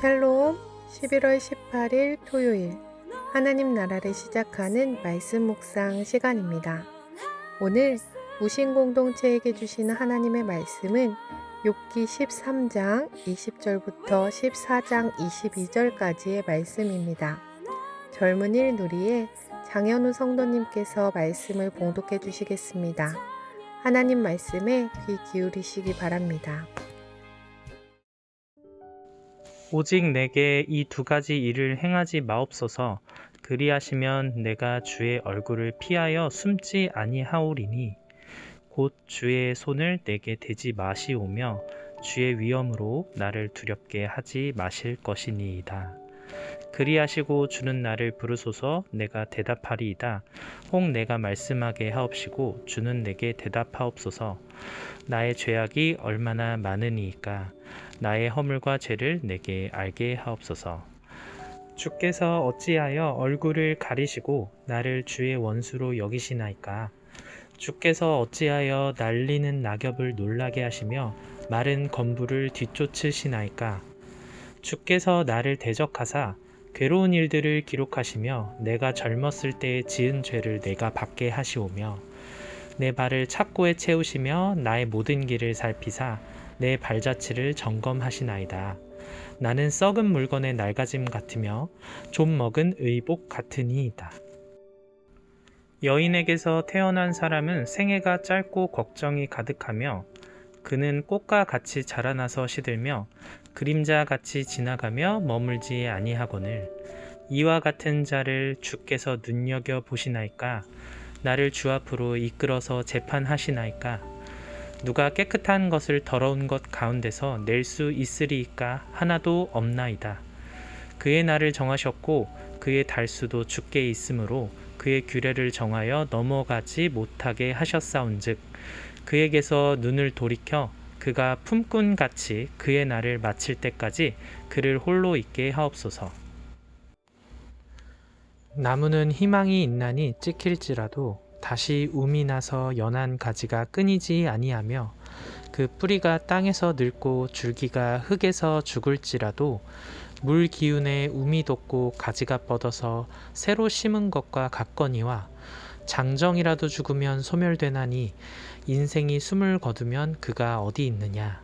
샬롬. 11월 18일 토요일 하나님 나라를 시작하는 말씀 묵상 시간입니다. 오늘 무신 공동체에게 주시는 하나님의 말씀은 욥기 13장 20절부터 14장 22절까지의 말씀입니다. 젊은일 누리의 장현우 성도님께서 말씀을 봉독해 주시겠습니다. 하나님 말씀에 귀 기울이시기 바랍니다. 오직 내게 이 두 가지 일을 행하지 마옵소서. 그리하시면 내가 주의 얼굴을 피하여 숨지 아니하오리니 곧 주의 손을 내게 대지 마시오며 주의 위엄으로 나를 두렵게 하지 마실 것이니이다. 그리하시고 주는 나를 부르소서. 내가 대답하리이다. 혹 내가 말씀하게 하옵시고 주는 내게 대답하옵소서. 나의 죄악이 얼마나 많으니이까 나의 허물과 죄를 내게 알게 하옵소서. 주께서 어찌하여 얼굴을 가리시고 나를 주의 원수로 여기시나이까. 주께서 어찌하여 날리는 낙엽을 놀라게 하시며 마른 건부를 뒤쫓으시나이까. 주께서 나를 대적하사 괴로운 일들을 기록하시며 내가 젊었을 때에 지은 죄를 내가 받게 하시오며 내 발을 착고에 채우시며 나의 모든 길을 살피사 내 발자취를 점검하시나이다. 나는 썩은 물건의 낡아짐 같으며 좀 먹은 의복 같으니이다. 여인에게서 태어난 사람은 생애가 짧고 걱정이 가득하며 그는 꽃과 같이 자라나서 시들며 그림자 같이 지나가며 머물지 아니하거늘. 이와 같은 자를 주께서 눈여겨 보시나이까. 나를 주 앞으로 이끌어서 재판하시나이까. 누가 깨끗한 것을 더러운 것 가운데서 낼 수 있으리이까. 하나도 없나이다. 그의 날을 정하셨고 그의 달수도 주께 있으므로 그의 규례를 정하여 넘어가지 못하게 하셨사온즉 그에게서 눈을 돌이켜 그가 품꾼같이 그의 날을 마칠 때까지 그를 홀로 있게 하옵소서. 나무는 희망이 있나니 찍힐지라도 다시 움이 나서 연한 가지가 끊이지 아니하며 그 뿌리가 땅에서 늙고 줄기가 흙에서 죽을지라도 물 기운에 움이 돋고 가지가 뻗어서 새로 심은 것과 같거니와 장정이라도 죽으면 소멸되나니 인생이 숨을 거두면 그가 어디 있느냐.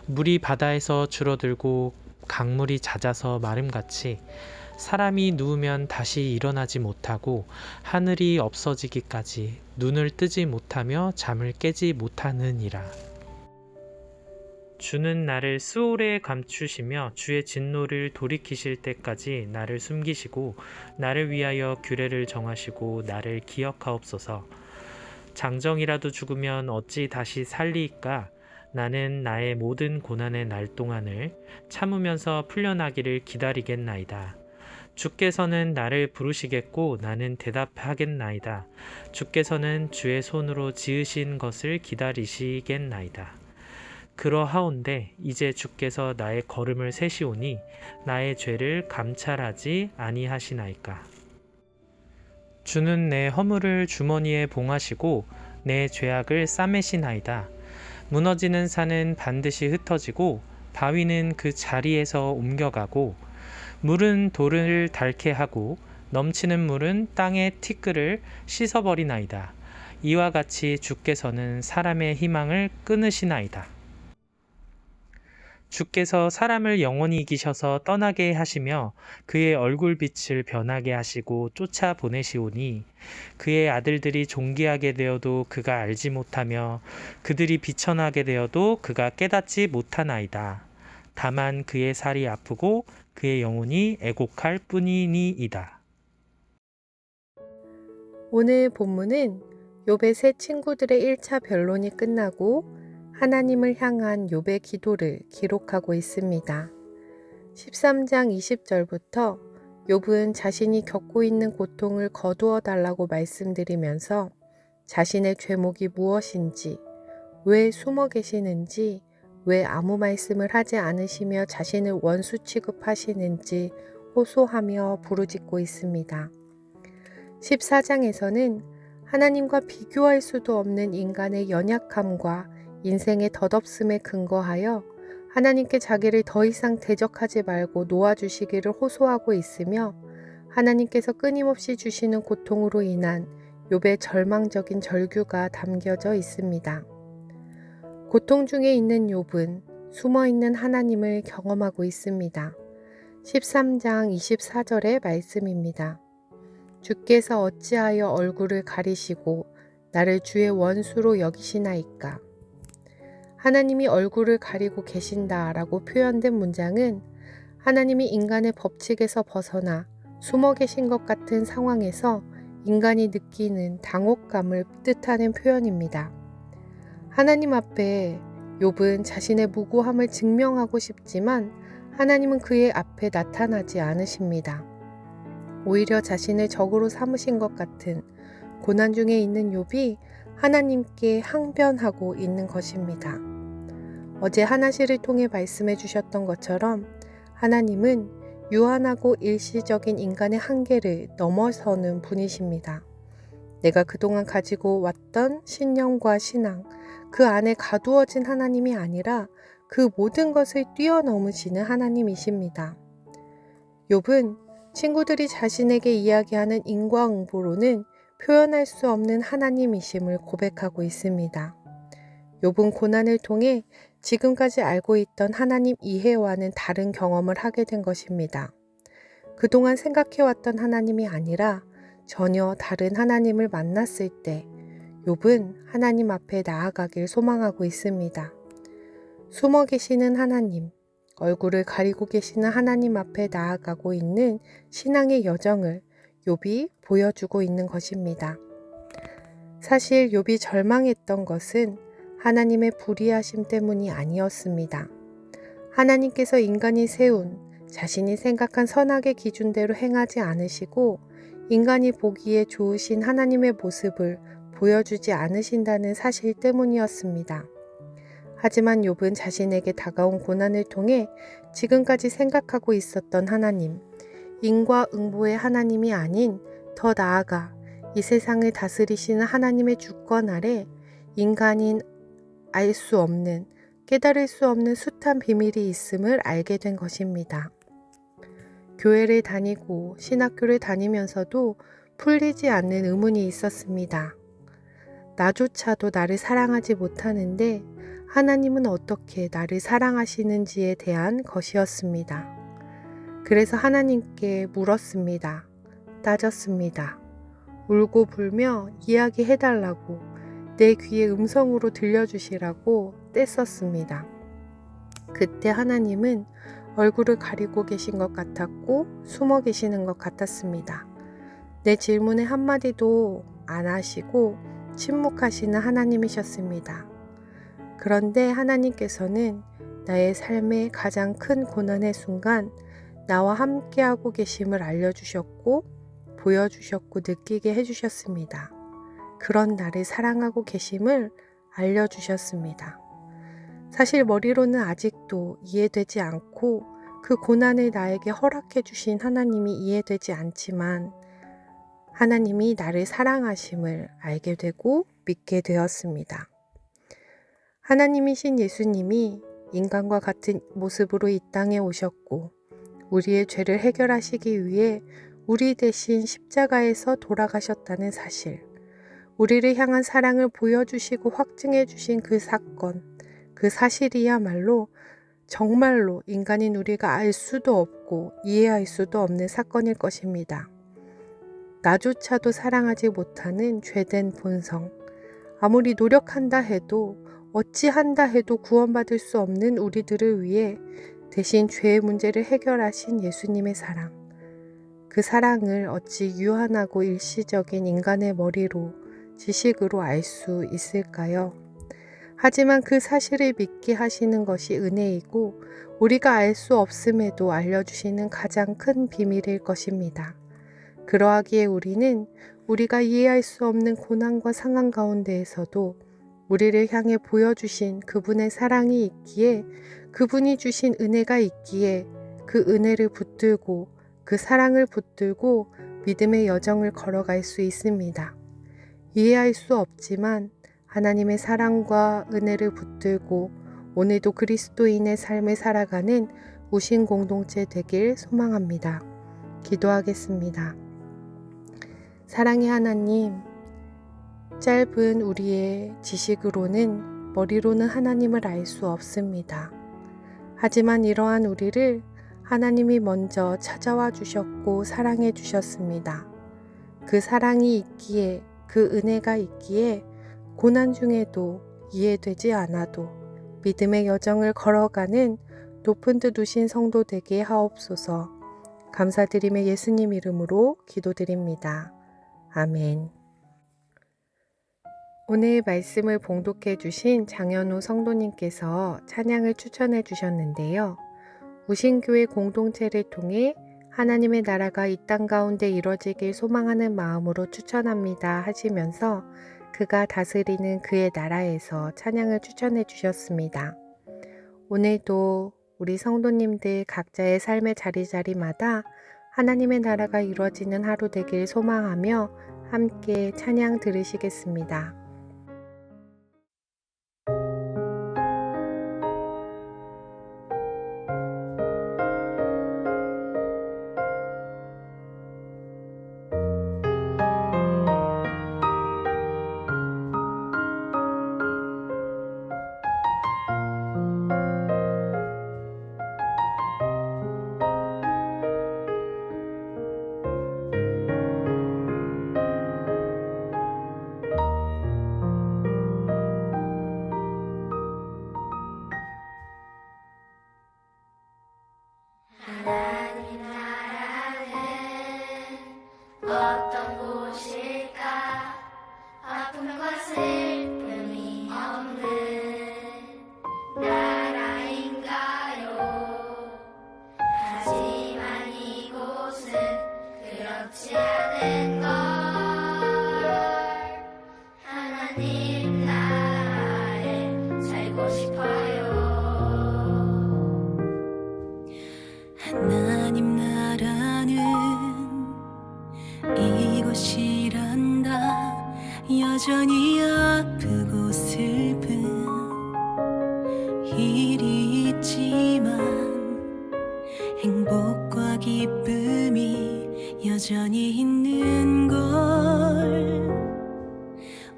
물이 바다에서 줄어들고 강물이 잦아서 마름같이 사람이 누우면 다시 일어나지 못하고 하늘이 없어지기까지 눈을 뜨지 못하며 잠을 깨지 못하느니라. 주는 나를 스올에 감추시며 주의 진노를 돌이키실 때까지 나를 숨기시고 나를 위하여 규례를 정하시고 나를 기억하옵소서. 장정이라도 죽으면 어찌 다시 살리이까. 나는 나의 모든 고난의 날 동안을 참으면서 풀려나기를 기다리겠나이다. 주께서는 나를 부르시겠고 나는 대답하겠나이다. 주께서는 주의 손으로 지으신 것을 기다리시겠나이다. 그러하온데 이제 주께서 나의 걸음을 세시오니 나의 죄를 감찰하지 아니하시나이까. 주는 내 허물을 주머니에 봉하시고 내 죄악을 싸매시나이다. 무너지는 산은 반드시 흩어지고 바위는 그 자리에서 옮겨가고 물은 돌을 닳게 하고 넘치는 물은 땅의 티끌을 씻어버리나이다. 이와 같이 주께서는 사람의 희망을 끊으시나이다. 주께서 사람을 영원히 이기셔서 떠나게 하시며 그의 얼굴빛을 변하게 하시고 쫓아보내시오니 그의 아들들이 존귀하게 되어도 그가 알지 못하며 그들이 비천하게 되어도 그가 깨닫지 못하나이다. 다만 그의 살이 아프고 그의 영혼이 애곡할 뿐이니이다. 오늘 본문은 욥의 세 친구들의 1차 변론이 끝나고 하나님을 향한 욥의 기도를 기록하고 있습니다. 13장 20절부터 욥은 자신이 겪고 있는 고통을 거두어 달라고 말씀드리면서 자신의 죄목이 무엇인지, 왜 숨어 계시는지, 왜 아무 말씀을 하지 않으시며 자신을 원수 취급하시는지 호소하며 부르짖고 있습니다. 14장에서는 하나님과 비교할 수도 없는 인간의 연약함과 인생의 덧없음에 근거하여 하나님께 자기를 더 이상 대적하지 말고 놓아주시기를 호소하고 있으며 하나님께서 끊임없이 주시는 고통으로 인한 욥의 절망적인 절규가 담겨져 있습니다. 고통 중에 있는 욥은 숨어있는 하나님을 경험하고 있습니다. 13장 24절의 말씀입니다. 주께서 어찌하여 얼굴을 가리시고 나를 주의 원수로 여기시나이까. 하나님이 얼굴을 가리고 계신다라고 표현된 문장은 하나님이 인간의 법칙에서 벗어나 숨어 계신 것 같은 상황에서 인간이 느끼는 당혹감을 뜻하는 표현입니다. 하나님 앞에 욥은 자신의 무고함을 증명하고 싶지만 하나님은 그의 앞에 나타나지 않으십니다. 오히려 자신을 적으로 삼으신 것 같은 고난 중에 있는 욥이 하나님께 항변하고 있는 것입니다. 어제 하나시를 통해 말씀해 주셨던 것처럼 하나님은 유한하고 일시적인 인간의 한계를 넘어서는 분이십니다. 내가 그동안 가지고 왔던 신념과 신앙, 그 안에 가두어진 하나님이 아니라 그 모든 것을 뛰어넘으시는 하나님이십니다. 욥은 친구들이 자신에게 이야기하는 인과응보로는 표현할 수 없는 하나님이심을 고백하고 있습니다. 욥은 고난을 통해 지금까지 알고 있던 하나님 이해와는 다른 경험을 하게 된 것입니다. 그동안 생각해왔던 하나님이 아니라 전혀 다른 하나님을 만났을 때 욥은 하나님 앞에 나아가길 소망하고 있습니다. 숨어 계시는 하나님, 얼굴을 가리고 계시는 하나님 앞에 나아가고 있는 신앙의 여정을 욥이 보여주고 있는 것입니다. 사실 욥이 절망했던 것은 하나님의 불의하심 때문이 아니었습니다. 하나님께서 인간이 세운 자신이 생각한 선악의 기준대로 행하지 않으시고 인간이 보기에 좋으신 하나님의 모습을 보여주지 않으신다는 사실 때문이었습니다. 하지만 욥은 자신에게 다가온 고난을 통해 지금까지 생각하고 있었던 하나님, 인과응보의 하나님이 아닌 더 나아가 이 세상을 다스리시는 하나님의 주권 아래 인간인 알 수 없는, 깨달을 수 없는 숱한 비밀이 있음을 알게 된 것입니다. 교회를 다니고 신학교를 다니면서도 풀리지 않는 의문이 있었습니다. 나조차도 나를 사랑하지 못하는데 하나님은 어떻게 나를 사랑하시는지에 대한 것이었습니다. 그래서 하나님께 물었습니다. 따졌습니다. 울고 불며 이야기해달라고 내 귀에 음성으로 들려주시라고 떼썼습니다. 그때 하나님은 얼굴을 가리고 계신 것 같았고 숨어 계시는 것 같았습니다. 내 질문에 한마디도 안 하시고 침묵하시는 하나님이셨습니다. 그런데 하나님께서는 나의 삶의 가장 큰 고난의 순간 나와 함께하고 계심을 알려주셨고 보여주셨고 느끼게 해주셨습니다. 그런 나를 사랑하고 계심을 알려주셨습니다. 사실 머리로는 아직도 이해되지 않고 그 고난을 나에게 허락해 주신 하나님이 이해되지 않지만 하나님이 나를 사랑하심을 알게 되고 믿게 되었습니다. 하나님이신 예수님이 인간과 같은 모습으로 이 땅에 오셨고 우리의 죄를 해결하시기 위해 우리 대신 십자가에서 돌아가셨다는 사실, 우리를 향한 사랑을 보여주시고 확증해 주신 그 사건, 그 사실이야말로 정말로 인간인 우리가 알 수도 없고 이해할 수도 없는 사건일 것입니다. 나조차도 사랑하지 못하는 죄된 본성, 아무리 노력한다 해도 어찌한다 해도 구원받을 수 없는 우리들을 위해 대신 죄의 문제를 해결하신 예수님의 사랑, 그 사랑을 어찌 유한하고 일시적인 인간의 머리로 지식으로 알 수 있을까요? 하지만 그 사실을 믿게 하시는 것이 은혜이고 우리가 알 수 없음에도 알려주시는 가장 큰 비밀일 것입니다. 그러하기에 우리는 우리가 이해할 수 없는 고난과 상황 가운데에서도 우리를 향해 보여주신 그분의 사랑이 있기에, 그분이 주신 은혜가 있기에 그 은혜를 붙들고 그 사랑을 붙들고 믿음의 여정을 걸어갈 수 있습니다. 이해할 수 없지만 하나님의 사랑과 은혜를 붙들고 오늘도 그리스도인의 삶을 살아가는 우신 공동체 되길 소망합니다. 기도하겠습니다. 사랑의 하나님, 짧은 우리의 지식으로는 머리로는 하나님을 알 수 없습니다. 하지만 이러한 우리를 하나님이 먼저 찾아와 주셨고 사랑해 주셨습니다. 그 사랑이 있기에, 그 은혜가 있기에 고난 중에도 이해되지 않아도 믿음의 여정을 걸어가는 높은 데 두신 성도 되게 하옵소서. 감사드리며 예수님 이름으로 기도드립니다. 아멘. 오늘 말씀을 봉독해 주신 장현우 성도님께서 찬양을 추천해 주셨는데요. 우신교회 공동체를 통해 하나님의 나라가 이 땅 가운데 이뤄지길 소망하는 마음으로 추천합니다 하시면서 그가 다스리는 그의 나라에서 찬양을 추천해 주셨습니다. 오늘도 우리 성도님들 각자의 삶의 자리자리마다 하나님의 나라가 이루어지는 하루 되길 소망하며 함께 찬양 들으시겠습니다. 하나님 나라는 어떤 곳일까? 아픔과 슬픔이 없는 나라인가요? 하지만 이곳은 그렇지 않은 걸. 하나님 나라에 살고 싶어요. 하나님 나라는 이곳이란다. 여전히 아프고 슬픈 일이 있지만 행복과 기쁨이 여전히 있는 걸.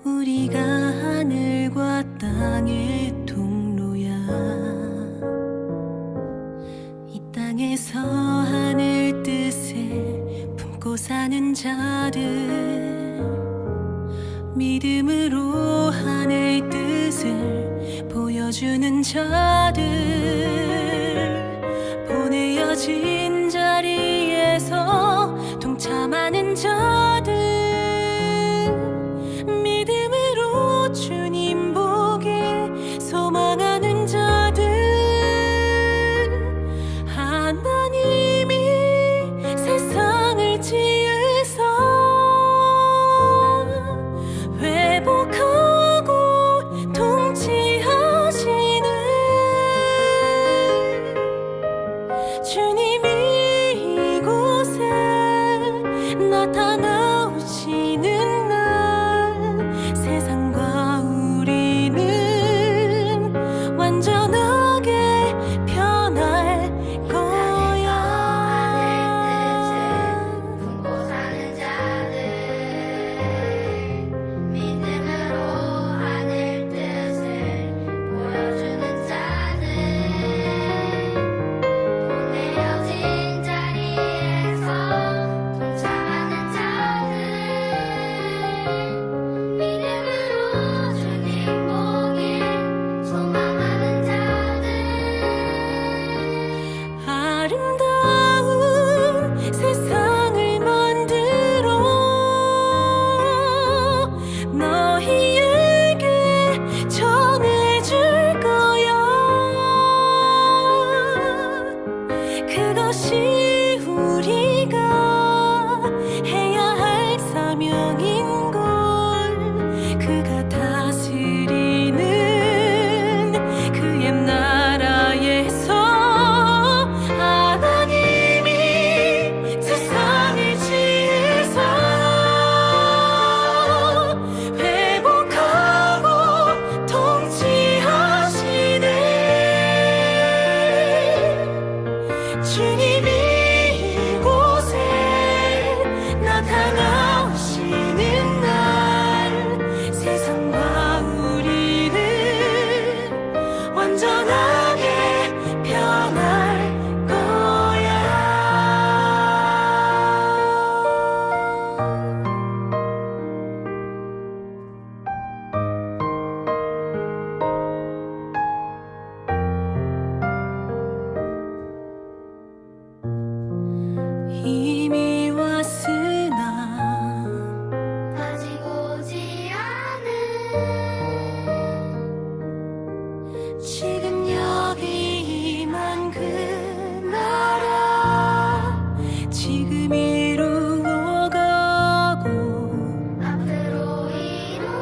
우리가 하늘과 땅의 통로야. 땅에서 하늘 뜻을 품고 사는 자들, 믿음으로 하늘 뜻을 보여주는 자들, 보내어진 자리에서 동참하는 자들, 믿음으로 주님 보길 소망하는 자들. 하나님이 세상을 지으사 회복하고 통치하시는 주님이 이곳에 나타나오시는 날 세상과 우리는 완전하게 변할 그것이 우리가 해야 할 사명인걸. 그가 다스리는 그 옛 나라에서 하나님이 세상을 지으사 회복하고 통치하시네. 주님이 이곳에 나타나시는 날 세상과 우리는 완전하게 변할 거야. 이미 왔으나 아직 오지 않은 지금 여기 임한 그 나라 지금 이루어가고 앞으로 이루어갈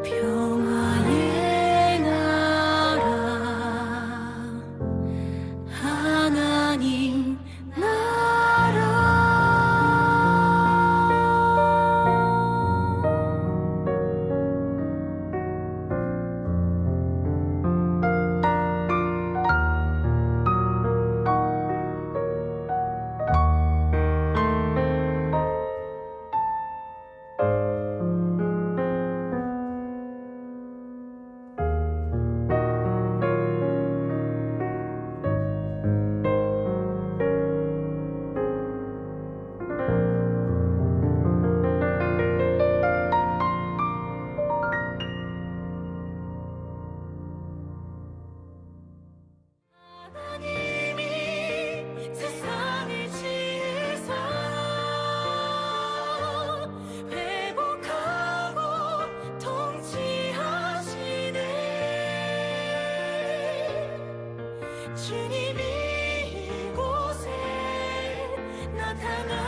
평화의 나라 하나님 나라. 하나님이 세상을 지으사 회복하고 통치하시네. 주님이 이곳에 나타나